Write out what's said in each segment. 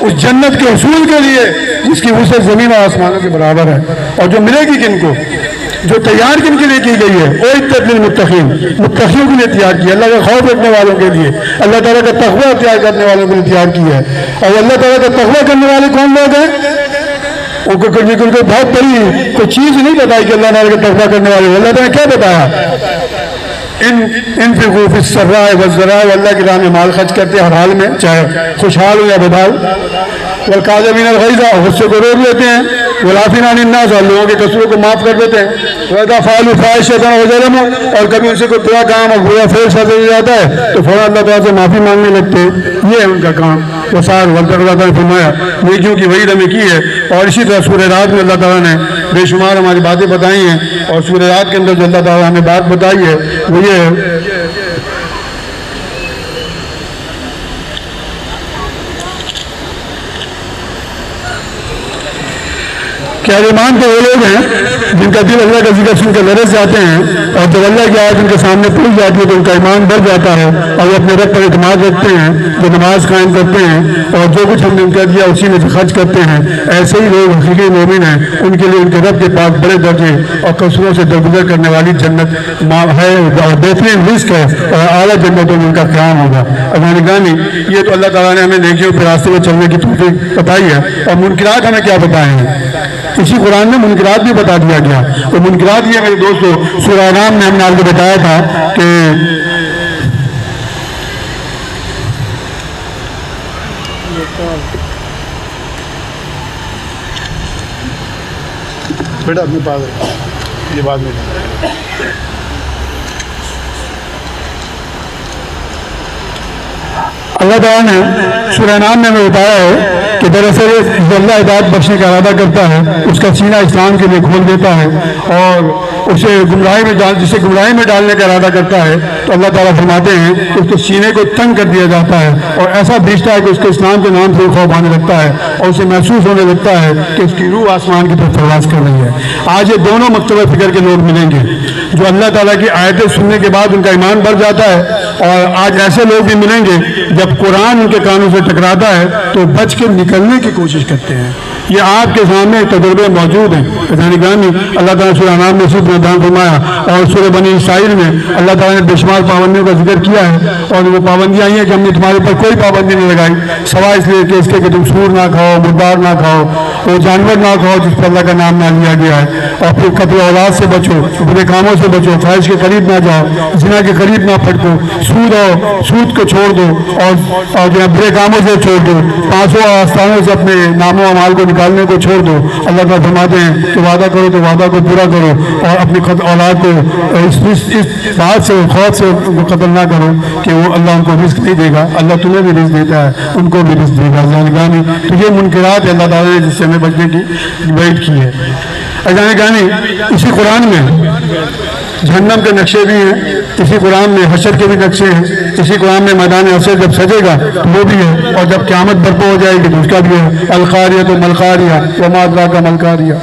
اس جنت کے حصول کے لیے جس کی وسعت زمین و آسمانوں کے برابر ہے، اور جو ملے گی کن کو، جو تیار کن کے لیے کی گئی ہے، اعدت للمتقین، متقیوں کے لیے تیار کی ہے، اللہ کا خوف رکھنے والوں کے لیے، اللہ تعالیٰ کا تقوی اختیار کرنے والوں کے لیے تیار کی ہے۔ اور اللہ تعالیٰ کا تقوی کرنے والے کون لوگ ہیں؟ ان کو بہت بڑی کوئی چیز نہیں بتائی کہ اللہ تعالیٰ کا تقوی کرنے والے، اللہ تعالیٰ نے کیا بتایا؟ انفقوا فی السراء والضراء، اللہ کی راہ میں مال خرچ کرتے ہر حال میں، چاہے خوشحال ہو یا بدحال، والکاظمین الغیظ، غصے کو روک لیتے ہیں، والعافین عن الناس، اور لوگوں کے قصوروں کو معاف کر دیتے ہیں، وَإِذَا فَعَلُوا فَاحِشَةً أَوْ ظَلَمُوا، اور کبھی ان سے کوئی برا کام اور برا فعل صادر ہو جاتا ہے تو فوراً اللہ تعالیٰ سے معافی مانگنے لگتے ہیں، یہ ہے ان کا کام۔ وَسَارُ، اللہ تعالیٰ نے فرمایا نیکیوں کی وعید ہمیں کی ہے۔ اور اسی طرح سورہ رات میں اللہ تعالیٰ نے بے شمار ہماری باتیں بتائی ہیں، اور سورہ رات کے اندر جو اللہ تعالیٰ نے بات بتائی ہے وہ یہ ہے کہ ایمان کے وہ لوگ ہیں جن کا دل اللہ کا ذکر سن کے لرز جاتے ہیں، اور جب اللہ کی آیت ان کے سامنے پوچھ جاتی ہے تو ان کا ایمان بڑھ جاتا ہے، اور وہ اپنے رب پر اعتماد رکھتے ہیں، جو نماز قائم کرتے ہیں، اور جو کچھ ہم نے ان کا دیا اسی میں سے خرچ کرتے ہیں۔ ایسے ہی لوگ حقیقی مومن ہیں، ان کے لیے ان کے رب کے پاس بڑے درجے اور قصوروں سے درگزر کرنے والی جنت ہے، اور بہترین رزق ہے، اور اعلیٰ جنتوں میں ان کا قیام ہوگا۔ گرامی، یہ تو اللہ تعالیٰ نے ہمیں نیکیوں کے راستے میں چلنے کی توفیق بتائی ہے، اور منکرات ہمیں کیا بتائے ہیں؟ اسی قرآن میں منکرات بھی بتا دیا گیا۔ وہ منکرات یہ میرے دوستو سورہ انعام میں ہم نے آپ کو بتایا تھا کہ بیٹا اپنے پاس یہ بات میں اللہ تعالیٰ نے سورہ انعام میں ہمیں بتایا ہے کہ دراصل جو اللہ ہدایت بخشنے کا ارادہ کرتا ہے اس کا سینہ اسلام کے لیے کھول دیتا ہے، اور اسے جسے گمراہی میں ڈالنے کا ارادہ کرتا ہے تو اللہ تعالیٰ فرماتے ہیں کہ اس کے سینے کو تنگ کر دیا جاتا ہے، اور ایسا بھیجتا ہے کہ اس کے اسلام کے نام سے خوف آنے لگتا ہے، اور اسے محسوس ہونے لگتا ہے کہ اس کی روح آسمان کی طرف پرواز کر رہی ہے۔ آج یہ دونوں مکتبہ فکر کے لوگ ملیں گے جو اللہ تعالیٰ کی آیتیں سننے کے بعد ان کا ایمان بڑھ جاتا ہے، اور آج ایسے لوگ بھی ملیں گے جب قرآن ان کے کانوں سے ٹکراتا ہے تو بچ کے نکلنے کی کوشش کرتے ہیں۔ یہ آپ کے سامنے تجربے موجود ہیں۔ گرامی، اللہ تعالیٰ نے سورہ انعام میں صرف بیان فرمایا، اور سورہ بنی اسرائیل میں اللہ تعالیٰ نے بے شمار پابندیوں کا ذکر کیا ہے، اور وہ پابندیاں آئی ہیں کہ ہم نے تمہارے اوپر کوئی پابندی نہیں لگائی سوائے اس لیے کہ اس کے کہ تم سور نہ کھاؤ، مردار نہ کھاؤ، وہ جانور نہ کھاؤ جس پر اللہ کا نام نہ لیا گیا ہے، اور پھر قتل اولاد سے بچو، برے کاموں سے بچو، فحش کے قریب نہ جاؤ، زنا کے قریب نہ پھٹکو، سود کو چھوڑ دو، اور جو ہے برے کاموں سے چھوڑ دو، پانچوں آستانوں سے اپنے نام و اعمال کو نکالنے کو چھوڑ دو۔ اللہ تعالیٰ فرماتے ہیں کہ وعدہ کرو تو وعدہ کو پورا کرو، اور اپنی اولاد کو اس بات سے خوف سے قتل نہ کرو کہ وہ اللہ ان کو رزق نہیں دے گا، اللہ تمہیں بھی رزق دیتا ہے، ان کو بھی رزق دے گا۔ گرامی، تو یہ منکرات ہے اللہ تعالیٰ نے جس سے ہمیں بچنے کی وعید کی ہے۔ گرامی، اسی قرآن میں جہنم کے نقشے بھی ہیں، اسی قرآن میں حشر کے بھی نقشے ہیں، اسی قرآن میں میدان حشر جب سجے گا تو وہ بھی ہے، اور جب قیامت برپا ہو جائے گی تو اس کا بھی ہے، القاریہ تو ملقاریہ وما ادراک ما القاریہ۔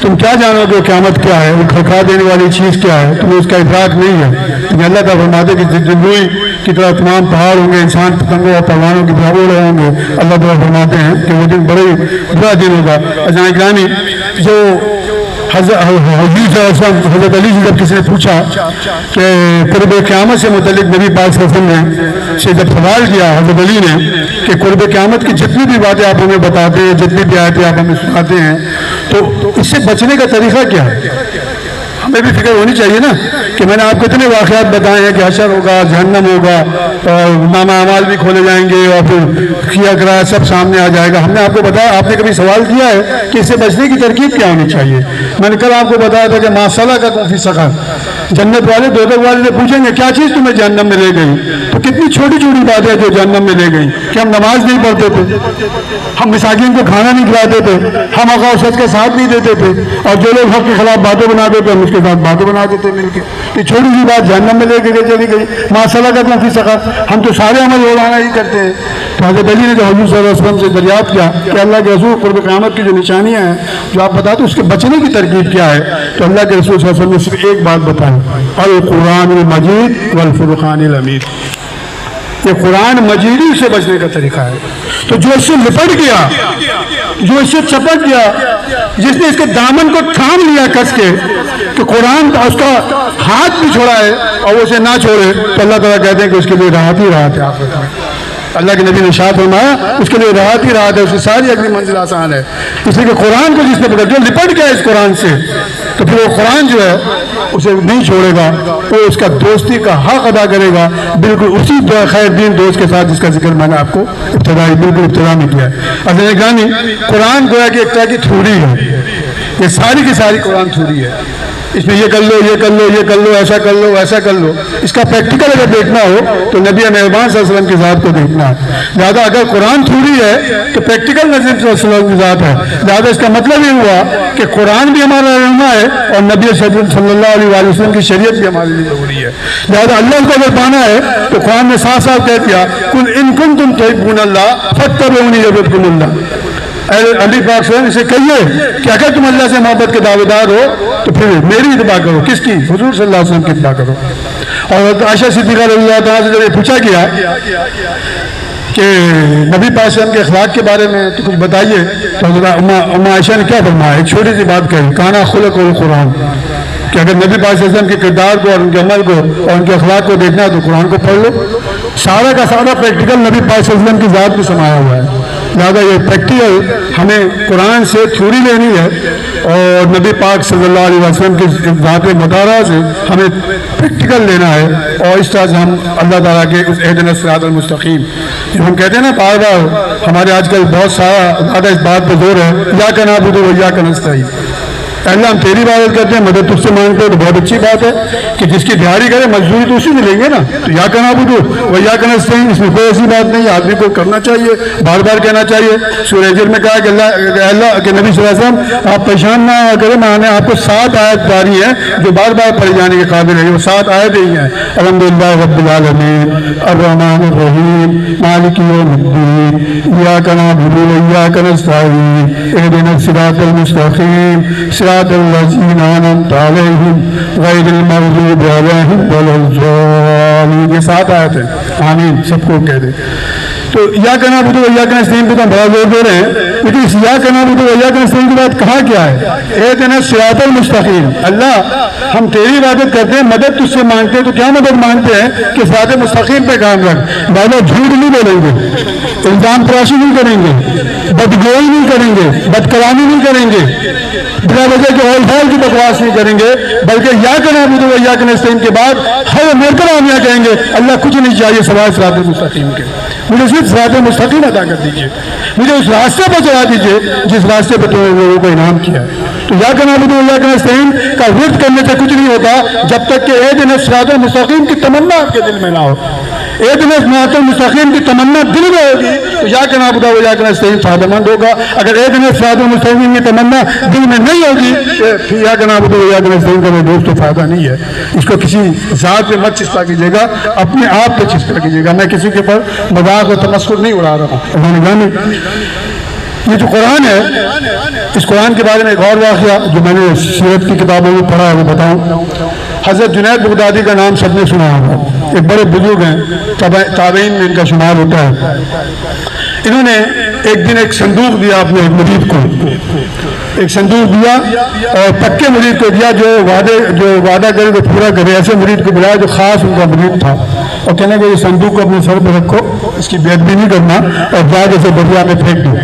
تم کیا جانو گے قیامت کیا ہے، وہ کھڑکھا دینے والی چیز کیا ہے، تمہیں اس کا ادراک نہیں ہے۔ لیکن اللہ تعالیٰ فرماتے کہ روئی کی طرح تمام پہاڑ ہوں گے، انسان پتنگوں اور پروانوں کی طرح اڑ رہے ہوں گے۔ اللہ تعالیٰ فرماتے ہیں کہ وہ دن بڑے برا دن ہوگا۔ گرامی، جو حضرت علی سے جب کسی نے پوچھا کہ قرب قیامت سے متعلق نبی پاک صلی اللہ علیہ وسلم سے جب سوال کیا حضرت علی نے کہ قرب قیامت کی جتنی بھی باتیں آپ ہمیں بتاتے ہیں، جتنی بھی آیتیں آپ ہمیں سناتے ہیں، تو اس سے بچنے کا طریقہ کیا ہے؟ ہمیں بھی فکر ہونی چاہیے نا کہ میں نے آپ کو اتنے واقعات بتائے ہیں کہ حشر ہوگا، جہنم ہوگا، اور نامہ اعمال بھی کھولے جائیں گے، اور پھر کیا کرایا سب سامنے آ جائے گا۔ ہم نے آپ کو بتایا، آپ نے کبھی سوال کیا ہے کہ اس سے بچنے کی ترکیب کیا ہونی چاہیے؟ میں نے کل آپ کو بتایا تھا کہ ما سلککم فی سقر، جنت والے دوزخ والے سے پوچھیں گے کیا چیز تمہیں جہنم میں لے گئی، تو کتنی چھوٹی چھوٹی باتیں جو جہنم میں لے گئی کہ ہم نماز نہیں پڑھتے تھے، ہم مساکین کو کھانا نہیں کھلاتے تھے، ہم حق و سچ کا ساتھ نہیں دیتے تھے، اور جو لوگ حق کے خلاف باتیں بناتے تھے ہم اس کے ساتھ باتیں بنا دیتے مل کے۔ یہ چھوٹی سی بات جہنم میں لے کے چلی گئی۔ ما سلککم فی سقر، ہم تو سارے عمل روزانہ ہی کرتے ہیں۔ تو حضرت علی نے جو حضور صلی اللہ علیہ وسلم سے دریافت کیا کہ اللہ کے رسول قرب قیامت کی جو نشانیاں ہیں جو آپ بتاتے اس کے بچنے کی ترکیب کیا ہے، تو اللہ کے رسول صلی اللہ علیہ وسلم نے صرف ایک بات بتائی، القرآن المجید والفرقان الحمید۔ یہ قرآن مجیدی سے بچنے کا طریقہ ہے. تو جو اس سے لپٹ گیا، جو اس سے چپٹ گیا، جس نے اس کے دامن کو تھام لیا کس کے کہ قرآن اس کا ہاتھ بھی چھوڑا ہے اور وہ اسے نہ چھوڑے، تو اللہ تعالیٰ کہتے ہیں کہ اس کے لیے راحت ہی راحت ہے آخرت میں. اللہ کے نبی نے ارشاد فرمایا اس کے لیے راحت ہی راحت ہے، اس کی ساری اگلی منزل آسان ہے. اس لیے کہ قرآن کو جس نے پکڑا، جو لپٹ گیا اس قرآن سے، تو پھر وہ قرآن جو ہے اسے نہیں چھوڑے گا، وہ اس کا دوستی کا حق ادا کرے گا، بالکل اسی خیر دین دوست کے ساتھ جس کا ذکر میں نے آپ کو بالکل ابتدا میں کیا ہے. اصل نگرانی قرآن گویا کہ ایک طرح کی تھوڑی ہے، یہ ساری کی ساری قرآن تھوڑی ہے. اس میں یہ کر لو، یہ کر لو، یہ کر لو، ایسا کر لو، ایسا کر لو. اس کا پریکٹیکل اگر دیکھنا ہو تو نبی مہربان صلی اللہ علیہ وسلم کی ذات کو دیکھنا ہے. لہٰذا اگر قرآن تھوڑی ہے تو پریکٹیکل نبی صلی اللہ علیہ وسلم کی ذات ہے. لہٰذا اس کا مطلب یہ ہوا کہ قرآن بھی ہمارا رہنما ہے اور نبی صلی اللہ علیہ وسلم کی شریعت بھی ہمارے لیے ضروری ہے. لہٰذا اللہ کو اگر پانا ہے تو قرآن نے صاف صاف کہہ دیا قل ان کنتم تحبون اللہ فاتبعونی یحببکم اللہ. علی پاک صلی اللہ علیہ وسلم سے کہیے کہ اگر تم اللہ سے محبت کے دعوے دار ہو تو پھر میری اتباع کرو. کس کی؟ حضور صلی اللہ علیہ وسلم کی اتباع کرو. اور عائشہ صدیقہ رضی اللہ تعالیٰ سے جب یہ پوچھا گیا کہ نبی پاک صلی اللہ علیہ وسلم کے اخلاق کے بارے میں تو کچھ بتائیے، تو حضرت عائشہ نے کیا فرمایا؟ ایک چھوٹی سی بات کہی، کانا خلق القرآن، کہ اگر نبی پاک صلی اللہ علیہ وسلم کے کردار کو اور ان کے عمل کو اور ان کے اخلاق کو دیکھنا ہے تو قرآن کو پڑھ لو. سارا کا سارا پریکٹیکل نبی پاک صلی اللہ علیہ وسلم کی ذات میں سمایا ہوا ہے. لہٰذا یہ پریکٹیکل ہمیں قرآن سے تھوڑی لینی ہے اور نبی پاک صلی اللہ علیہ وسلم کی ذات مطالعہ سے ہمیں پریکٹیکل لینا ہے. اور اس طرح سے ہم اللہ تعالیٰ کے اس اہدنا الصراط المستقیم، ہم کہتے ہیں نا بار بار، ہمارے آج کل بہت سارا زیادہ اس بات پہ زور ہے ایاک نعبد و ایاک نستعین. اللہ ہم تیری عبادت کرتے ہیں، مدد تجھ سے مانگتے ہیں، تو بہت اچھی بات ہے کہ جس کی دیہاری کرے مزدوری تو اسی میں لیں گے نا. تو ایاک نعبد و ایاک نستعین، اس میں کوئی ایسی بات نہیں ہے. آدمی کو کرنا چاہیے، بار بار کہنا چاہیے. سورہ ہجر میں کہا کہ اللہ کے نبی صلی اللہ علیہ وسلم آپ پریشان نہ کریں، میں نے آپ کو 7 آیت جاری ہیں جو بار بار پڑھی جانے کے قابل ہے. وہ 7 آیتیں ہی ہیں. الحمدللہ رب العالمین الرحمن الرحیم مالک یوم الدین ایاک نعبد و ایاک نستعین اہدنا الصراط المستقیم صراط الذین انعمت علیہم غیر المغضوب علیہم ولا الضالین. یہ 7 آیت ہیں. آمین سب کو کہہ دے. تو ایاک نعبد و ایاک نستعین پہ تو ہم بڑا زور دے رہے ہیں، لیکن اس ایاک نعبد و ایاک نستعین کی بات کہاں کیا ہے؟ اہدنا الصراط المستقیم. اللہ ہم تیری عبادت کرتے ہیں، مدد تجھ سے مانگتے ہیں، تو کیا مدد مانگتے ہیں کہ صراط مستقیم پہ کام رکھ. بابا جھوٹ نہیں بولیں گے، الزام تراشی نہیں کریں گے، بدگوئی نہیں کریں گے، بد کلامی نہیں کریں گے، بلا وجہ کے ہول پھال کی بکواس نہیں کریں گے، بلکہ ایاک نعبد و ایاک نستعین کے بعد ہر مرتبہ ہم کہیں گے اللہ کچھ نہیں چاہیے سوائے صراط مستقیم کے. مجھے صرف صراط مستقیم عطا کر دیجیے، مجھے اس راستے پہ چلا دیجیے جس راستے پہ تم لوگوں کو انعام کیا. تو ایاک نعبد و ایاک نستعین کا ورد کرنے سے کچھ نہیں ہوتا جب تک کہ اہدنا الصراط المستقیم کی تمنا آپ کے دل میں نہ ہو. اہدنا الصراط المستقیم کی تمنا دل میں ہوگی تو ایاک نعبد و ایاک نستعین فائدہ مند ہوگا. اگر اہدنا الصراط المستقیم کی تمنا دل میں نہیں ہوگی پھر ایاک نعبد و ایاک نستعین کا دوست تو فائدہ نہیں ہے. اس کو کسی ذات پہ مت چسپا کیجیے گا، اپنے آپ پہ چسپا کیجیے گا. میں کسی کے پر مذاق و تمسخر نہیں اڑا رہا ہوں. یہ جو قرآن ہے، اس قرآن کے بارے میں ایک اور واقعہ جو میں نے سیرت کی کتابوں میں پڑھا ہے وہ بتاؤں. حضرت جنید بغدادی کا نام سب نے سنا ہوگا، ایک بڑے بزرگ ہیں، تابعین میں ان کا شمار ہوتا ہے. انہوں نے ایک دن ایک صندوق دیا اپنے ایک مرید کو، ایک صندوق دیا اور پکے مرید کو دیا جو وعدہ کرے تو پورا کرے. ایسے مرید کو بلایا جو خاص ان کا مرید تھا اور کہنے کہ یہ صندوق کو اپنے سر پہ رکھو، اس کی بے ادبی نہیں کرنا اور جا کے اسے دریا میں پھینک دو.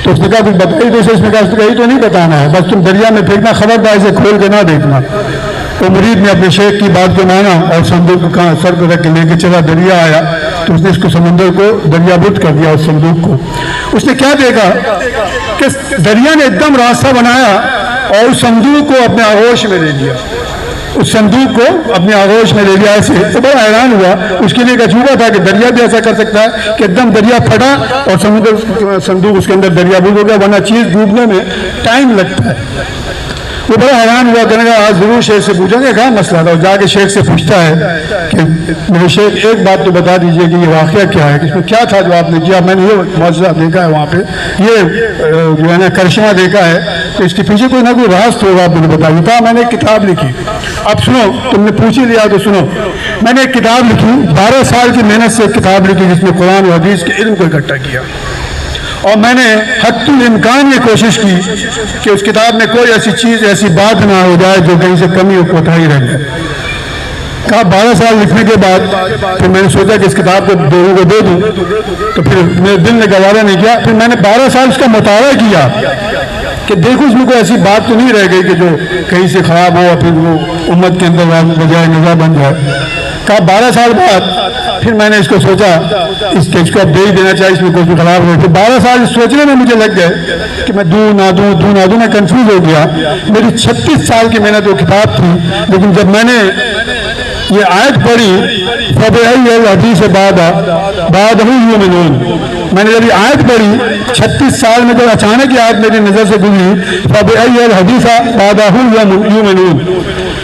تو اس نے کہا کچھ بتائی تو اس نے کہا یہی تو نہیں بتانا ہے، بس تم دریا میں پھینکنا، خبردار اسے کھول کے نہ دیکھنا. تو مرید نے اپنے شیخ کی بات کو مانا اور صندوق کو سر پہ رکھ کے لے کے چلا. دریا آیا تو اس نے اس کو سمندر کو دریا بت کر دیا. اس صندوق کو اس نے کیا دیکھا کہ دریا نے ایک دم راستہ بنایا اور اس صندوق کو اپنے آغوش میں لے لیا. اس صندوق کو اپنے آغوش میں لے لیا. ایسے تو بڑا حیران ہوا. اس کے لیے ایک عجوبہ تھا کہ دریا بھی ایسا کر سکتا ہے کہ ایک دم دریا پھٹا اور صندوق اس کے اندر دریا ڈوب ہو گیا، ورنہ چیز ڈوبنے میں ٹائم لگتا ہے. وہ بڑا حیران ہوا، کہنے کا آج ضرور شیخ سے پوچھیں گے کہاں مسئلہ تھا، اور جا کے شیخ سے پوچھتا ہے کہ میرے شیخ ایک بات تو بتا دیجئے کہ یہ واقعہ کیا ہے، اس میں کیا تھا جو آپ نے کیا، میں نے یہ معجزہ دیکھا ہے وہاں پہ، یہ جو ہے نا کرشمہ دیکھا ہے، تو اس کے پیچھے کوئی نہ کوئی راز تو ہوگا، آپ مجھے بتائیے۔ کہا میں نے ایک کتاب لکھی، اب سنو، تم نے پوچھ ہی لیا تو سنو، میں نے ایک کتاب لکھی، 12 سال کی محنت سے ایک کتاب لکھی جس میں قرآن و حدیث کے علم کو اکٹھا کیا، اور میں نے حتی الامکان یہ کوشش کی کہ اس کتاب میں کوئی ایسی چیز، ایسی بات نہ ہو جائے جو کہیں سے کمی اور کوتاہی رہ جائے۔ کہا 12 سال لکھنے کے بعد پھر میں نے سوچا کہ اس کتاب کو لوگوں کو دے دوں، تو پھر میرے دل نے گوارا نہیں کیا، پھر میں نے 12 سال اس کا مطالعہ کیا کہ دیکھو اس میں کوئی ایسی بات تو نہیں رہ گئی کہ جو کہیں سے خراب ہو اور پھر وہ امت کے اندر بجائے نظر بن جائے۔ کہا 12 سال بعد پھر میں نے اس کو سوچا اس کو اب دے ہی دینا چاہیے، اس میں کوئی خراب ہو۔ پھر 12 سال سوچنے میں مجھے لگ گئے کہ میں دوں نہ دوں، میں کنفیوز ہو گیا۔ میری 36 سال کی محنت وہ کتاب تھی، لیکن جب میں نے یہ آیت پڑھی فَبِأَيِّ الْحَدِيثِ بَعْدَهُ يُؤْمِنُونَ، میں نے جب یہ آیت پڑھی 36 سال میں، جب اچانک یہ آیت میری نظر سے گزری فَبِأَيِّ الْحَدِيثِ بَعْدَهُ يُؤْمِنُونَ،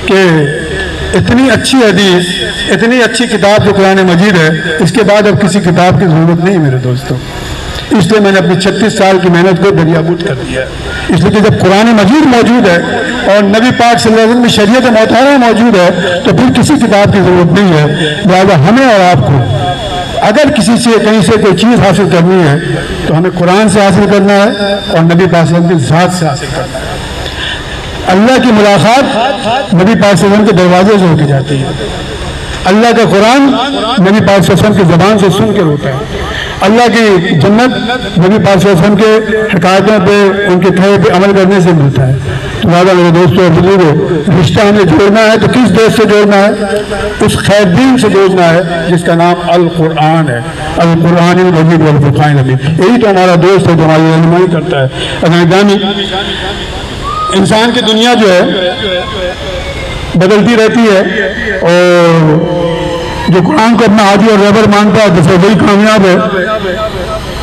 کہ اتنی اچھی حدیث، اتنی اچھی کتاب جو قرآن مجید ہے، اس کے بعد اب کسی کتاب کی ضرورت نہیں میرے دوستوں۔ اس لیے میں نے اپنی 36 سال کی محنت کو دریا گود کر دیا ہے، اس لیے کہ جب قرآن مجید موجود ہے اور نبی پاک صلی اللہ علیہ وسلم کی شریعت مطہرہ موجود ہے تو پھر کسی کتاب کی ضرورت نہیں ہے۔ لہٰذا ہمیں اور آپ کو اگر کسی سے کہیں سے کوئی چیز حاصل کرنی ہے تو ہمیں قرآن سے حاصل کرنا ہے اور نبی پاک صلی اللہ علیہ وسلم کی ذات سے حاصل کرنا ہے۔ اللہ کی ملاقات نبی پاک صلی اللہ علیہ وسلم کے دروازے سے ہو کے جاتی ہے، اللہ کا قرآن نبی پاک صلی اللہ علیہ وسلم کی زبان سے سن کر ہوتا ہے، اللہ کی جنت نبی پاک صلی اللہ علیہ وسلم کے حکایتوں پہ، ان کے کہے پہ عمل کرنے سے ملتا ہے۔ تو لہٰذا میرے دوستوں اور بزرگوں، رشتہ ہمیں جوڑنا ہے تو کس دوست سے جوڑنا ہے؟ اس خیر دین سے جوڑنا ہے جس کا نام القرآن ہے، القرآن المجید والفرقان الحمید۔ یہی تو ہمارا دوست ہے جو ہماری رہنمائی کرتا ہے۔ اگانی انسان کی دنیا جو ہے بدلتی رہتی ہے، اور جو قرآن کو اپنا ہادی اور رہبر مانتا ہے تو وہی کامیاب ہے۔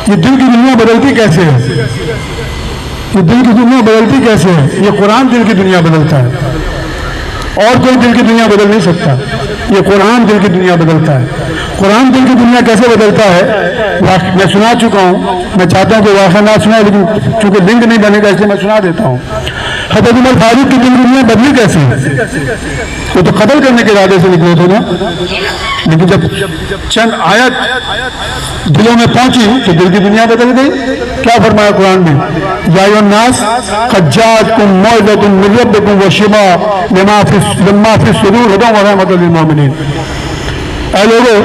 یہ دل کی دنیا بدلتی کیسے ہے؟ یہ دل کی دنیا بدلتی کیسے ہے؟ یہ قرآن دل کی دنیا بدلتا ہے، اور کوئی دل کی دنیا بدل نہیں سکتا، یہ قرآن دل کی دنیا بدلتا ہے۔ قرآن دل کی دنیا کیسے بدلتا ہے؟ میں سنا چکا ہوں، میں چاہتا ہوں کہ واقعہ نہ سنا، لیکن چونکہ لنک نہیں بنے گا اس لیے میں سنا دیتا ہوں۔ حضرت عمر فاروق کی دل کی دنیا بدلی کیسے؟ وہ تو قتل کرنے کے ارادے سے نکلے تھے نا، لیکن جب چند آیت دلوں میں پہنچی تو دل کی دنیا بدل گئی۔ کیا فرمایا قرآن میں؟ یا ایھا الناس قد جاءتکم موعظۃ من ربکم وشفاء لما فی الصدور ھدی ورحمۃ للمؤمنین۔ اے لوگوں،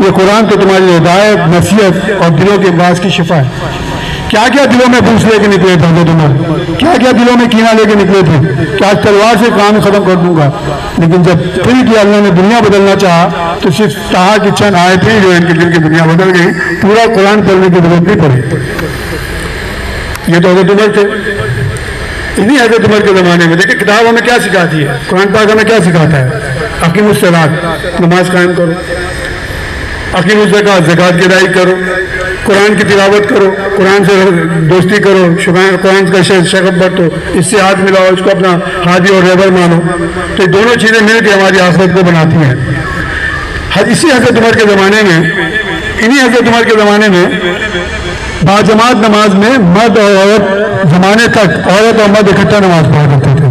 یہ قرآن تو تمہاری ہدایت، نصیحت اور دلوں کے امراض کی شفا ہے۔ کیا کیا دلوں میں بوجھ لے کے نکلے تھے حضرت عمر؟ کیا کیا دلوں میں کینہ لے کے نکلے تھے کہ آج تلوار سے کام ختم کر دوں گا، لیکن جب پھر کیا اللہ نے دنیا بدلنا چاہا تو صرف کہا کہ چند آیتیں جو ان کے دل کی دنیا بدل گئی، پورا قرآن پڑھنے کی ضرورت نہیں پڑی۔ یہ تو حضرت عمر تھے، انہیں حضرت عمر کے زمانے میں دیکھیں کتاب ہمیں کیا سکھاتی ہے، قرآن پاک ہمیں کیا سکھاتا ہے؟ اقیموا الصلاۃ، نماز قائم کرو، اقیموا الزکوٰۃ، زکوٰۃ کی ادائیگی کرو، قرآن کی تلاوت کرو، قرآن سے دوستی کرو، قرآن کا شغف برتو، اس سے ہاتھ ملاؤ، اس کو اپنا ہادی اور رہبر مانو۔ تو یہ دونوں چیزیں مل کے ہماری آخرت کو بناتی ہیں۔ اسی حضرت عمر کے زمانے میں، انہی حضرت عمر کے زمانے میں باجماعت نماز میں مرد اور عورت، زمانے تک عورت اور مرد اکٹھا نماز پڑھا کرتے تھے۔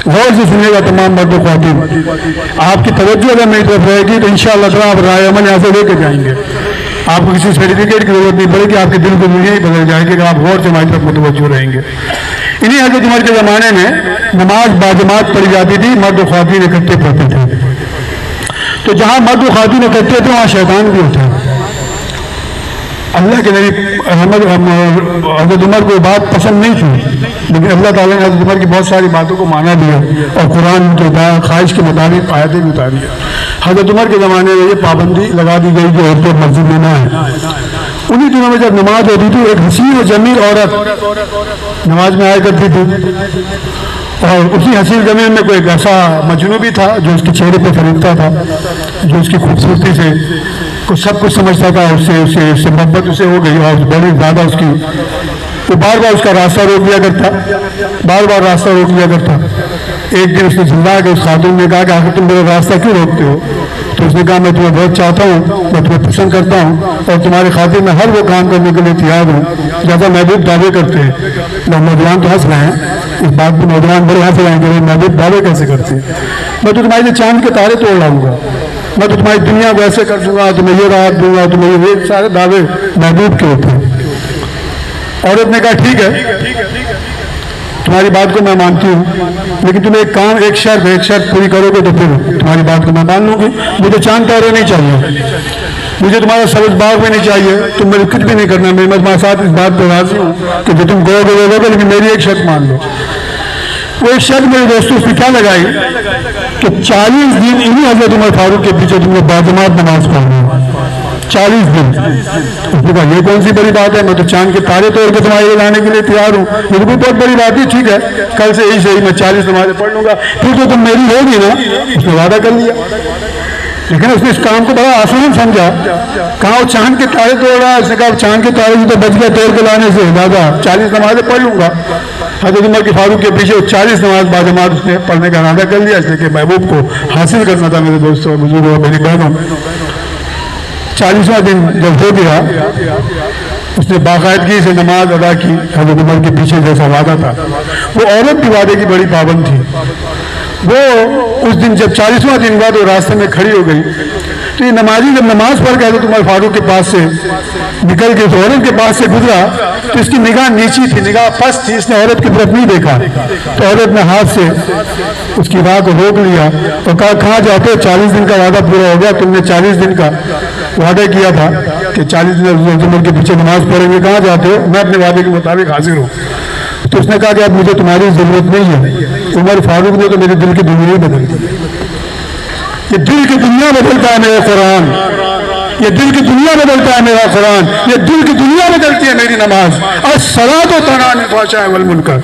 غور سے سنیے گا تمام مرد و خواتین، آپ کی توجہ اگر میری طرف رہے گی تو انشاءاللہ تعالیٰ آپ رائے عمل یہاں سے لے کے جائیں گے۔ آپ کو کسی سرٹیفکیٹ کی ضرورت نہیں پڑے گی، آپ کے دل کو دنیا ہی بدل جائے گی کہ آپ غور سے ہماری طرف متوجہ رہیں گے۔ انہی حضرت عمر کے زمانے میں نماز باجماعت پڑھی جاتی تھی، مرد و خواتین اکٹھے پڑھتے تھے۔ تو جہاں مرد و خواتین اکٹھے تھے وہاں شیطان بھی ہوتا ہے۔ اللہ کے نبی حضرت عمر کو بات پسند نہیں تھی، لیکن اللہ تعالیٰ نے حضرت عمر کی بہت ساری باتوں کو مانا بھی ہے اور قرآن کے خواہش کے مطابق آیتیں بھی اتاری ہیں۔ حضرت عمر کے زمانے میں یہ پابندی لگا دی گئی کہ عورتیں مسجد میں نہ آئیں۔ انہی دنوں میں جب نماز ہوتی تھی ایک حسین و جمیل عورت نماز میں آیا کرتی تھی، اور اسی حسین جمیل میں کوئی ایسا مجنون بھی تھا جو اس کے چہرے پہ فریبتا تھا، جو اس کی خوبصورتی سے سب کچھ سمجھتا تھا، اس سے محبت اسے ہو گئی اور بڑی زیادہ اس کی وہ بار بار اس کا راستہ روک لیا کرتا، بار بار راستہ روک لیا کرتا۔ ایک دن اس نے جھلا کے اس خاتون نے کہا کہ آخر تم میرا راستہ کیوں روکتے ہو؟ تو اس نے کہا میں تمہیں بہت چاہتا ہوں، میں تمہیں پسند کرتا ہوں، اور تمہاری خاطر میں ہر وہ کام کرنے کے لیے تیار ہوں جیسا محبوب دعوے کرتے ہیں۔ نوجوان تو ہنس رہے ہیں اس بات پہ، نوجوان بڑے ہنس رہے ہیں کہ محبوب دعوے کیسے کرتے ہیں۔ میں تو تمہارے لیے چاند کے تارے توڑ لاؤں گا، میں تو تمہاری دنیا کو ایسے کر دوں گا، تمہیں یہ راحت دوں گا، تمہیں یہ سارے دعوے محبوب کے ہوتے ہیں۔ عورت نے کہا ٹھیک ہے، تمہاری بات کو میں مانتی ہوں، لیکن تم ایک شرط پوری کرو گے تو پھر تمہاری بات کو میں مان لوں گی۔ مجھے چاند تارے نہیں چاہیے، مجھے تمہارا سبز باغ بھی نہیں چاہیے، تم میرے کچھ بھی نہیں کرنا، میں تمہارے ساتھ اس بات پہ راضی ہوں کہ جو تم گو گے، لیکن میری ایک شرط مان لو۔ وہ ایک شرط میرے دوستوں اس نے کیا لگائی کہ 40 دن انہی حضرت عمر فاروق کے پیچھے تم نے باجماعت نماز پڑھنی ہے، 40 دن۔ اس نے کہا یہ کون سی بڑی بات ہے، میں تو چاند کے تارے توڑ کے تمہارے لانے کے لیے تیار ہوں، یہ بھی بہت بڑی بات ہے، ٹھیک ہے کل سے یہی صحیح، میں 40 نمازیں پڑھ لوں گا، پھر تو تم میری ہوگی نا۔ اس نے وعدہ کر لیا، لیکن اس نے اس کام کو بڑا آسان سمجھا۔ کہا وہ چاند کے تارے توڑ رہا ہے، اس نے کہا چاند کے تارے تو بچ گیا توڑ کے لانے سے، زیادہ 40 نمازیں پڑھ لوں گا۔ حضرت عمر کے فاروق کے پیچھے 40 نماز باجماعت اس نے پڑھنے کا ارادہ کر لیا، اس لیے کہ محبوب کو حاصل کرنا تھا۔ میرے دوستوں، بزرگوں، میری بہنوں، 40واں دن جب ہو گیا، اس نے باقاعدگی سے نماز ادا کی حضرت عمر کے پیچھے جیسا وعدہ تھا۔ وہ عورت بھی وعدے کی بڑی پابند تھی۔ وہ اس دن جب 40واں دن بعد وہ راستے میں کھڑی ہو گئی، تو یہ نمازی جب نماز پڑھ کے حضرت عمر فاروق کے پاس سے نکل کے عورت کے پاس سے گزرا تو اس کی نگاہ نیچی تھی، نگاہ پست تھی، اس نے عورت کی طرف نہیں دیکھا۔ تو عورت نے ہاتھ سے اس کی راہ کو روک لیا اور کہا کہاں جاتے ہو؟ 40 دن کا وعدہ پورا ہو گیا، تم نے 40 دن کا وعدہ کیا تھا کہ 40 دن حضرت عمر کے پیچھے نماز پڑھیں گے، کہاں جاتے ہو؟ میں اپنے وعدے کے مطابق حاضر ہوں۔ تو اس نے کہا کہ اب مجھے تمہاری ضرورت نہیں ہے، عمر فاروق نے تو میرے دل کی دنیا ہی بدل دی۔ یہ دل کی دنیا بدلتا ہے میرا قرآن، یہ دل کی دنیا بدلتا ہے میرا قرآن، یہ دل کی دنیا بدلتی ہے میری نماز۔ الصلاۃ تنہی عن الفحشاء والمنکر۔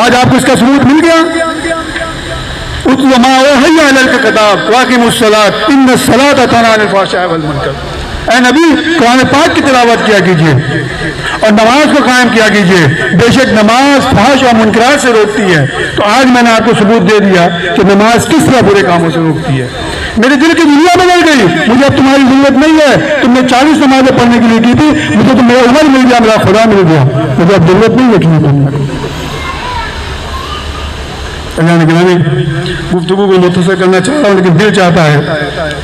آج آپ کو اس کا ثبوت مل گیا۔ اتل ما اوحی الیک الکتاب واقم الصلاۃ ان الصلاۃ تنہی عن الفحشاء والمنکر۔ اے نبی، قرآن پاک کی تلاوت کیا کیجیے اور نماز کو قائم کیا کیجیے، بے شک نماز فحش اور منکرات سے روکتی ہے۔ تو آج میں نے آپ کو ثبوت دے دیا کہ نماز کس طرح برے کاموں سے روکتی ہے۔ میرے دل کی دنیا بدل گئی، مجھے اب تمہاری ضرورت نہیں ہے۔ تم نے 40 نمازیں پڑھنے کے لیے کی تھی، مجھے تو میرا عمر مل گیا، میرا خدا مل گیا، مجھے اب ضرورت نہیں ہے تمہیں پڑھنے کی۔ اللہ نے گرامی گفتگو کو مختصر کرنا چاہتا ہوں، لیکن دل چاہتا ہے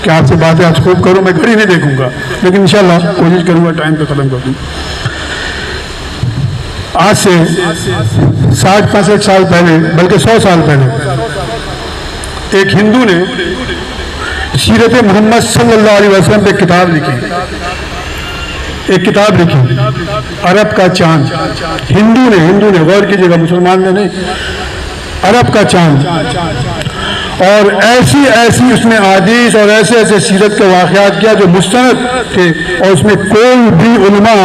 کہ آپ سے باتیں آج خوب کروں۔ میں گھڑی نہیں دیکھوں گا، لیکن انشاءاللہ کوشش کروں گا ٹائم پہ ختم کر دوں۔ آج سے 60-65 سال پہلے، بلکہ 100 سال پہلے، ایک ہندو نے سیرت محمد صلی اللہ علیہ وسلم پہ کتاب لکھی، ایک کتاب لکھی، عرب کا چاند۔ ہندو نے غور کیجیے گا، مسلمان نے نہیں، عرب کا چاند۔ اور ایسی اس میں احادیث اور ایسے سیرت کے واقعات کیا جو مستند تھے، اور اس میں کوئی بھی علماء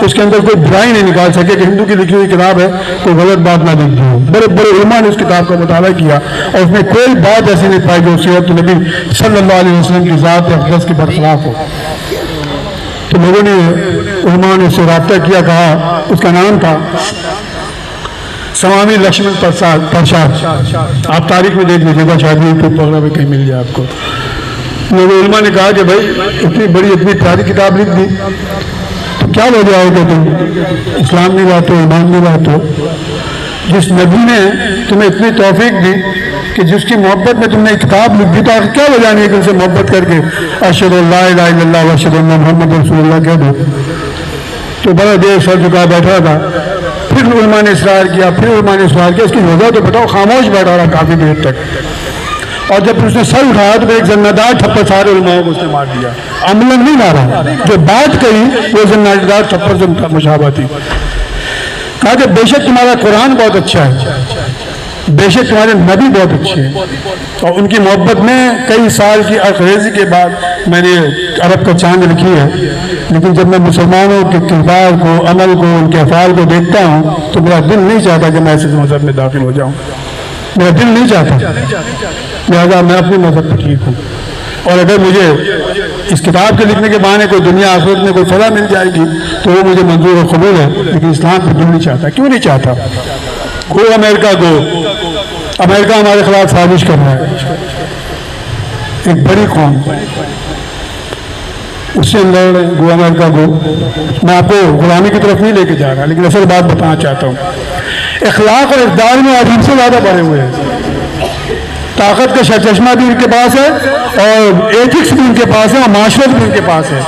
اس کے اندر کوئی برائی نہیں نکال سکے کہ ہندو کی لکھی ہوئی کتاب ہے، کوئی غلط بات نہ لکھی ہو۔ بڑے بڑے علماء نے اس کتاب کا مطالعہ کیا اور اس میں کوئی بات ایسی نہیں پائی جو سیرت نبی صلی اللہ علیہ وسلم کی ذات اقدس کے برخلاف ہو۔ تو لوگوں نے، علماء نے اس سے رابطہ کیا، کہا، اس کا نام تھا سوامی لکشمن پرساد۔ آپ تاریخ میں دیکھ لیجیے گا، شاید یوٹیوب وغیرہ پہ کہیں مل جائے آپ کو۔ لوگوں علماء نے کہا کہ بھائی اتنی بڑی اتنی پیاری کتاب لکھ دی تو کیا وجہ ہے کہ تم اسلام نہیں لاتے، ایمان نہیں لاتے؟ جس نبی نے تمہیں اتنی توفیق دی کہ جس کی محبت میں تم نے کتاب لکھ دی، تو آخر کیا وجہ نہیں کہ ان سے محبت کر کے اشہد ان لا الہ الا اللہ واشہد ان محمد رسول اللہ کہہ دو؟ تو بڑا دیر سر جھکا بیٹھا تھا۔ پھر علماء نے اصرار کیا، اس کی وجہ تو بتاؤ۔ خاموش بیٹھا رہا کافی دیر تک، اور جب اس نے سر اٹھایا تو ایک زنادار تھپڑ سارے علماء کو اس نے مار دیا۔ عملاً نہیں مارا، جو بات کہی وہ زنادار تھپڑ سے مشابہ تھی۔ کہا کہ بے شک تمہارا قرآن بہت اچھا ہے، بے شک تمہارے نبی بہت اچھے ہیں، اور ان کی محبت میں کئی سال کی انگریزی کے بعد میں نے عرب کا چاند لکھی ہے۔ لیکن جب میں مسلمانوں کے کردار کو، عمل کو، ان کے افعال کو دیکھتا ہوں تو میرا دل نہیں چاہتا کہ میں اس مذہب میں داخل ہو جاؤں، میرا دل نہیں چاہتا، لہٰذا میں اپنے مذہب پہ ٹھیک ہوں۔ اور اگر مجھے اس کتاب کے لکھنے کے بہانے کوئی دنیا آخرت میں کوئی فلاح مل جائے گی تو وہ مجھے منظور و قبول ہے، لیکن اسلام کو دل نہیں چاہتا. کیوں نہیں چاہتا؟ گو امریکہ کو، امریکہ ہمارے خلاف سازش کر رہا ہے، ایک بڑی قوم اس سے لڑ رہے ہیں. گو امریکہ کو، میں آپ کو غلامی کی طرف نہیں لے کے جا رہا، لیکن اصل بات بتانا چاہتا ہوں. اخلاق اور اقدار میں آج ان سے زیادہ بڑھے ہوئے ہیں. طاقت کا چشمہ بھی ان کے پاس ہے اور ایتھکس بھی ان کے پاس ہے اور معاشرت بھی ان کے پاس ہے.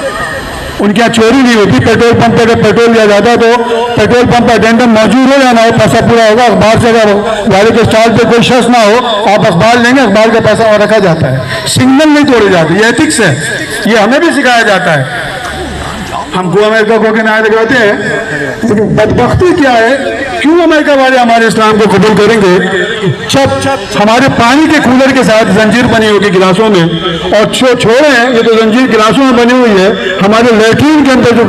ان کے یہاں چوری نہیں ہوتی. پیٹرول پمپ پہ اگر پیٹرول لیا جاتا ہے تو پیٹرول پمپ اٹینڈنٹ موجود ہو یا نہ ہو، پیسہ پورا ہوگا. اخبار سے اگر گاڑی کے اسٹال پہ کوئی شخص نہ ہو، آپ اخبار لیں گے، اخبار کا پیسہ اور رکھا جاتا ہے. سگنل نہیں توڑے جاتے. یہ ایتھکس ہے، یہ ہمیں بھی سکھایا جاتا ہے. ہم گو امریکہ کو کنارے لگاتے ہیں، لیکن بدبختی کیا ہے؟ کیوں امریکہ والے ہمارے اسلام کو قبول کریں گے جب ہمارے پانی کے کولر کے ساتھ زنجیر بنی ہوگی گلاسوں میں، اور چھوڑے ہیں یہ تو زنجیر گلاسوں میں بنی ہوئی ہے، ہمارے لیٹرین کے اندر جو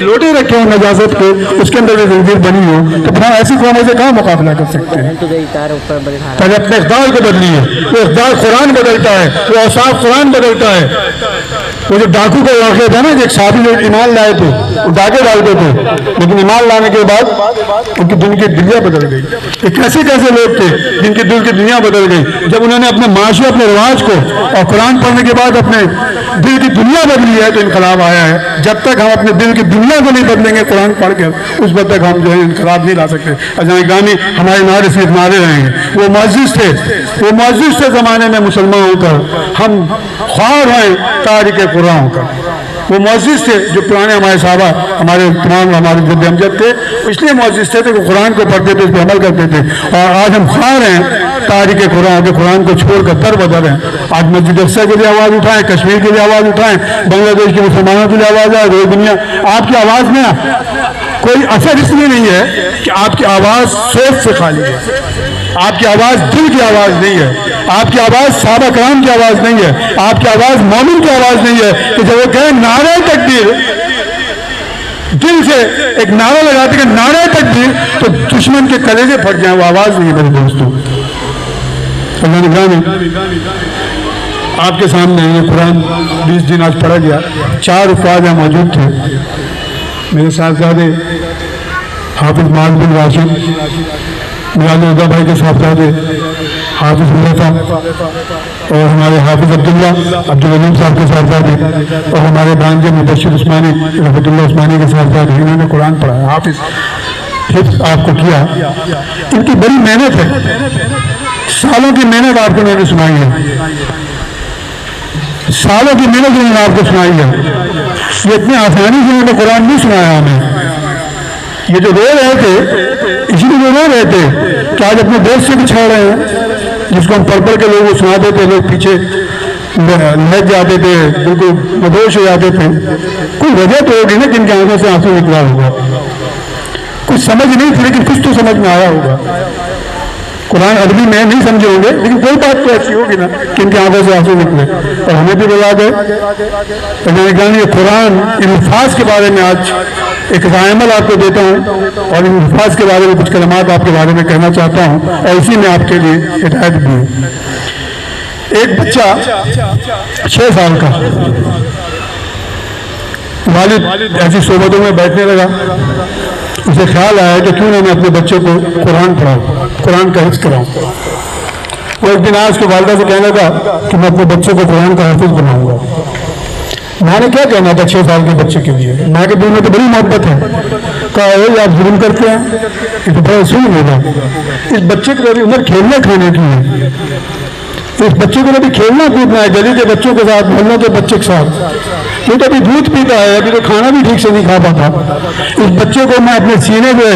لوٹے رکھے ہوں نجاست کے، اس کے اندر بھی زنجیر بنی ہو، تو پھر ایسی قوموں سے کہاں مقابلہ کر سکتے ہیں؟ پہلے اپنے اقدار کو بدلیے. وہ اقدار قرآن بدلتا ہے، وہ اوصاف قرآن بدلتا ہے. وہ جو ڈاکو کا واقعہ تھا نا، ایک صحابی جو ایمان لائے تھے، وہ ڈاکے ڈالتے تھے، لیکن ایمان لانے کے بعد ان کی دل کی دنیا بدل گئی. یہ کیسے لوگ تھے جن کی دل کی دنیا بدل گئی؟ جب انہوں نے اپنے معاشرے، اپنے رواج کو اور قرآن پڑھنے کے بعد اپنے دل کی دنیا بدلی ہے تو انقلاب آیا ہے. جب تک ہم اپنے دل کی دنیا کو نہیں بدلیں گے قرآن پڑھ کے، اس وقت تک ہم جو ہے انقلاب نہیں لا سکتے. اذان گرامی، ہمارے نعرے صرف نعرے رہیں گے. وہ معزز تھے زمانے میں مسلمان ہو کر، ہم خوار ہیں تاریخ قرآن ہو کر. وہ معزز تھے جو پرانے ہمارے صحابہ، ہمارے تمام ہمارے جد امجد تھے، اس لیے معزز تھے کہ وہ قرآن کو پڑھتے تھے، اس پہ عمل کرتے تھے. اور آج ہم خوار ہیں تاریخ قرآن کے، قرآن کو چھوڑ کر در بدر ہیں. آج مسجد اقصی کے لیے آواز اٹھائیں، کشمیر کے لیے آواز اٹھائیں، بنگلہ دیش کے مسلمانوں کے لیے آواز آئے، روز دنیا آپ کی آواز میں کوئی اثر اس لیے نہیں ہے کہ آپ کی آواز سوچ سے خالی ہے. آپ کی آواز دل کی آواز نہیں ہے. آپ کی آواز صحابہ کرام کی آواز نہیں ہے. آپ کی آواز مومن کی آواز نہیں ہے کہ جب وہ کہیں نعرہ تکبیر، دل سے ایک نعرہ لگاتے کہ نعرہ تکبیر، تو دشمن کے کلیجے پھٹ جائیں. وہ آواز نہیں ہے میرے دوستوں. اللہ نگرانی، آپ کے سامنے یہ قرآن 20 دن آج پڑھا گیا. 4 افراد یہاں موجود تھے. میرے صاحبزادے حافظ معاذ بن راشد، مراد رضا بھائی کے صاحبزادے حافظ حذیفہ، اور ہمارے حافظ عبدالولیم صاحب کے صاحبزادے، اور ہمارے بھانجے مبشر عثمانی رحمۃ اللہ عثمانی کے صاحبزادے. انہوں نے قرآن پڑھا، حافظ حفظ آپ کو کیا. ان کی بڑی محنت ہے، سالوں کی محنت آپ کو انہوں نے سنائی ہے. سالوں کی محنت انہوں نے آپ کو سنائی ہے. یہ اتنی آسانی سے انہوں نے قرآن نہیں سنایا ہمیں. یہ جو رو رہے تھے، اسی لیے وہ رو رہے تھے کہ آج اپنے دوست سے بھی چھوڑ رہے ہیں، جس کو ہم پڑھ پڑھ کے لوگوں کو سناتے تھے، لوگ پیچھے لگ جاتے تھے، بالکل مدہوش ہو جاتے تھے. کوئی وجہ تو ہوگی نا جن کی آنکھوں سے آنسو نکلا ہوگا. کچھ سمجھ نہیں تھی لیکن کچھ تو سمجھ میں آیا ہوگا. قرآن عربی میں نہیں سمجھے ہوں گے، لیکن کوئی بات تو ایسی ہوگی نا کہ ان کی آنکھوں سے آنسو نکلے. اور ہمیں بھی بتا دے یہ قرآن ان الفاظ کے بارے میں آج ایک عمل آپ کو دیتا ہوں، اور ان الفاظ کے بارے میں کچھ کلمات آپ کے بارے میں کہنا چاہتا ہوں، اور اسی میں آپ کے لیے ہدایت بھی ہے. ایک بچہ 6 سال کا، والد ایسی صحبتوں میں بیٹھنے لگا. اسے خیال آیا کہ کیوں نہ میں اپنے بچے کو قرآن پڑھاؤں، قرآن کا حفظ کراؤں. وہ ایک دن آج کے والدہ سے کہنے لگا کہ میں اپنے بچے کو قرآن کا حافظ بناؤں گا. میں نے کیا کہنا تھا 6 سال کے بچے کے لیے؟ ماں کے دل میں تو بڑی محبت ہے. کہا آپ ظلم کرتے ہیں، یہ تو بڑا ظلم ہوگا. اس بچے کو ابھی عمر کھیلنے کھانے کی ہے. اس بچے کو ابھی کھیلنا کودنا ہے، گلی کے بچوں کے ساتھ، محلوں کے بچے کے ساتھ. یہ تو ابھی دودھ پیتا ہے، ابھی تو کھانا بھی ٹھیک سے نہیں کھا پاتا. اس بچے کو میں اپنے سینے پہ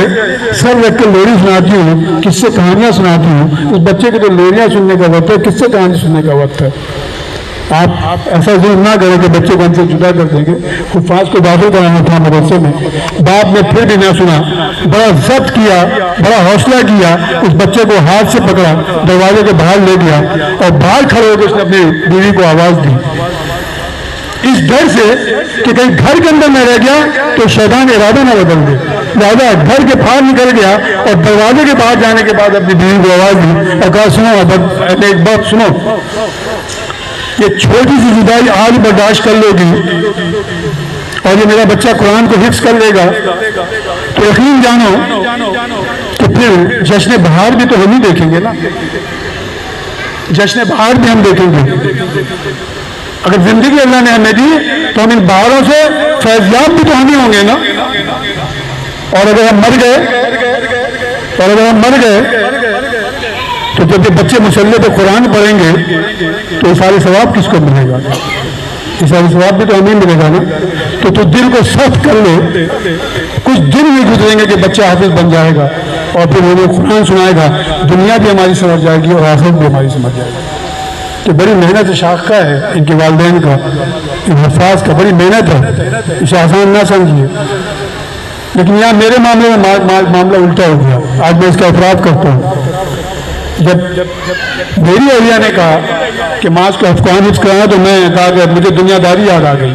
سر رکھ کے لوری سناتی ہوں، کس سے کہانیاں سناتی ہوں. اس بچے کے تو لوریاں سننے کا وقت ہے، کس سے کہانی سننے کا وقت ہے. آپ ایسا ظلم نہ کریں کہ بچے کو ہم سے جدا کر دیں گے. حفاظ کو داخل کرانا تھا مدرسے میں، باپ نے پھر بھی نہ سنا. بڑا ضبط کیا، بڑا حوصلہ کیا. اس بچے کو ہاتھ سے پکڑا، دروازے کے باہر لے گیا، اور باہر کھڑے ہو کے اس نے اپنی بیوی کو آواز دی، اس ڈر سے کہ کہیں گھر کے اندر نہ رہ گیا تو شیطان ارادہ نہ بدل دے. لہٰذا گھر کے باہر نکل گیا اور دروازے کے باہر جانے کے بعد اپنی بیوی کو آواز دی اور کہا سنو ایک بات سنو. یہ چھوٹی سی جدائی آج برداشت کر لو گی اور یہ میرا بچہ قرآن کو حفظ کر لے گا تو یقین جانو کہ پھر جشن بہار بھی تو ہم ہی دیکھیں گے نا، جشن بہار بھی ہم دیکھیں گے۔ اگر زندگی اللہ نے ہمیں دی تو ہم ان بہاروں سے فیضیاب بھی تو ہم ہی ہوں گے نا۔ اور اگر ہم مر گئے تو جب یہ بچے مسلح پہ قرآن پڑھیں گے تو یہ سارے ثواب کس کو ملے گا؟ یہ سارے ثواب بھی تو ہمیں ملے گا نا۔ تو دل کو سخت کر لے، کچھ دن نہیں گزریں گے کہ بچہ حافظ بن جائے گا اور پھر وہ قرآن سنائے گا، دنیا بھی ہماری سمجھ جائے گی اور آخرت بھی ہماری سمجھ جائے گی۔ تو بڑی محنت شاخہ ہے ان کے والدین کا، ان حفاظ کا بڑی محنت ہے، اسے آسان نہ سمجھیے۔ لیکن یہاں میرے معاملے میں معاملہ الٹا ہو گیا، آج میں اس کا اعتراف کرتا ہوں۔ جب میری اولیاء نے کہا کہ ماس کو قرآن حفظ کرانا تو میں کہا کہ مجھے دنیا داری یاد آ گئی،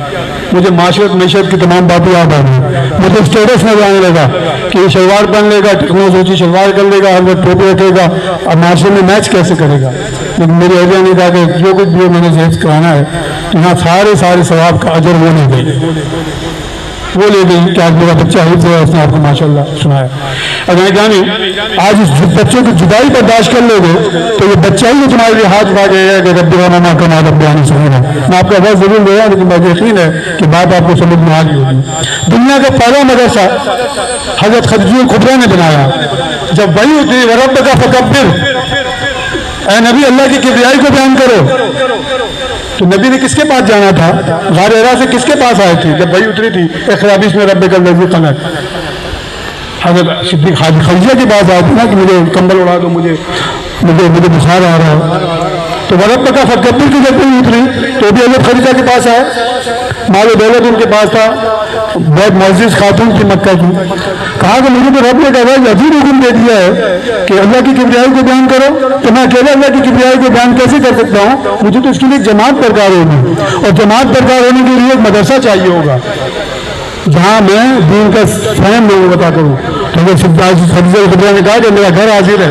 مجھے معاشرت معیشت کی تمام باتیں یاد آ گئی، مجھے اسٹیٹس نظر آنے لگا کہ یہ شلوار پہن لے گا، ٹیکنالوجی شلوار کر لے گا، ہر وقت ٹوپی رکھے گا اور معاشرے میں میچ کیسے کرے گا۔ لیکن میری اولیاء نے کہا کہ جو کچھ بھی میں نے حفظ کرانا ہے تو یہاں سارے ثواب کا اجر وہ لے گئی کہ آج میرا بچہ حفظ ہے، اس نے آپ کو ماشاءاللہ سنایا۔ اگر جانے آج اس بچوں کی جدائی برداشت کر لو گے تو یہ بچہ ہی تمہارے لیے ہاتھ اٹھا گیا ہے کہ رب رحمہ کما رب یعنی صحیح ہے۔ میں آپ کا بہت ضرور لے رہا ہوں، لیکن مجھے یقین ہے کہ بات آپ کو سمجھ میں آ گئی ہوگی۔ دنیا کا پہلا مدرسہ حضرت خدیجہ کبریٰ نے بنایا۔ جب وحی اتری ورب کا فکبر، اے نبی اللہ کی کبریائی کو بیان کرو، تو نبی نے کس کے پاس جانا تھا؟ غار حرا سے کس کے پاس آئے تھے جب وحی اتری تھی؟ اقرأ باسم ربک الذی خلق۔ حضرت صدیق خدیجہ کے پاس آئے تھے نا کہ مجھے کمبل اڑا دو، مجھے بخار آ رہا ہے۔ تو ورب کا فکبر کی جب وحی اتری تو بھی حضرت خدیجہ کے پاس آئے، مال و دولت ان کے پاس تھا، بہت معزز خاتون تھی مکہ کی۔ کہا کہ مجھے تو رب نے کہا کہ عجیب حکم دے دیا ہے کہ اللہ کی کبریائی کو بیان کرو، تو میں اکیلے اللہ کی کبریائی کو بیان کیسے کر سکتا ہوں؟ مجھے تو اس کے لیے جماعت درکار ہوگی، اور جماعت درکار ہونے کے لیے ایک مدرسہ چاہیے ہوگا جہاں میں دین کا فہم لوگوں کو بتا کروں۔ تو خدیجہ کبریٰ نے کہا کہ میرا گھر حاضر ہے۔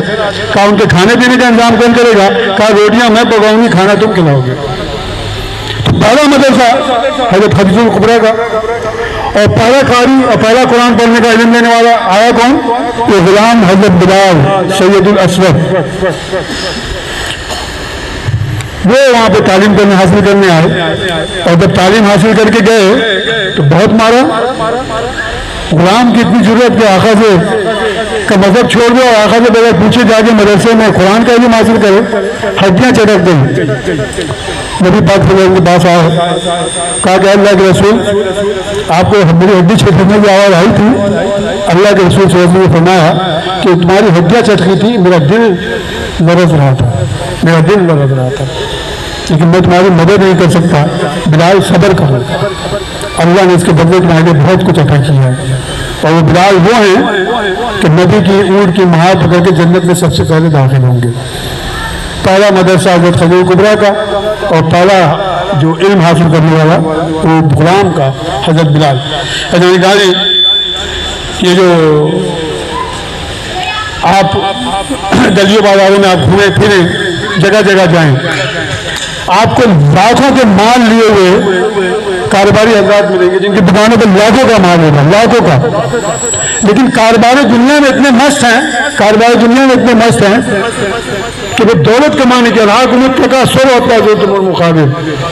کہا ان کے کھانے پینے کا انتظام کون کرے گا؟ کہا روٹیاں میں پکاؤں گی، کھانا تم کھلاؤ گے۔ تو پہلا مدرسہ حضرت خدیجہ کبریٰ کا، اور پہلا قاری اور پہلا قرآن پڑھنے کا علم دینے والا آیا کون؟ یہ غلام حضرت بلال سید الاسود۔ وہ وہاں پہ تعلیم حاصل کرنے آئے، اور جب تعلیم حاصل کر کے گئے تو بہت مارا۔ غلام کی اتنی ضرورت کہ آقا سے کا مذہب چھوڑ دو اور آقا سے بغیر پوچھے جا کے مدرسے میں قرآن کا علم حاصل کرے، ہڈیاں چٹک گئی۔ نبی پاک صلی اللہ علیہ وسلم کے پاس آئے، کہا کہ اللہ کے رسول آپ کو میری ہڈی چٹکنے کی آواز آئی تھی؟ اللہ کے رسول صلی اللہ علیہ وسلم نے فرمایا کہ تمہاری ہڈیاں چٹکی تھی، میرا دل لرز رہا تھا، لیکن میں تمہاری مدد نہیں کر سکتا۔ بلال صبر کرو، اللہ نے اس کے بدلے تمہارے لیے بہت کچھ عطا کیا ہے۔ اور وہ بلال وہ ہیں کہ نبی کی اونٹ کی مہار پکڑ کے جنت میں سب سے پہلے داخل ہوں گے۔ پہلا مدرسہ حضرت خدیجہ کبریٰ کا، اور پہلا جو علم حاصل کرنے والا وہ غلام کا حضرت بلال۔ یہ جو آپ گلیوں بازاروں میں آپ گھومیں پھریں، جگہ جگہ جائیں، آپ کو لاکھوں کے مال لیے ہوئے کاروباری حضرات ملیں گے جن کی دکانوں پہ لاکھوں کا مال ہوگا، لاکھوں کا، لیکن کاروبار دنیا میں اتنے مست ہیں کہ وہ دولت کمانے کے علاوہ مطلقہ سر ہوتا ہے جو تم مقابل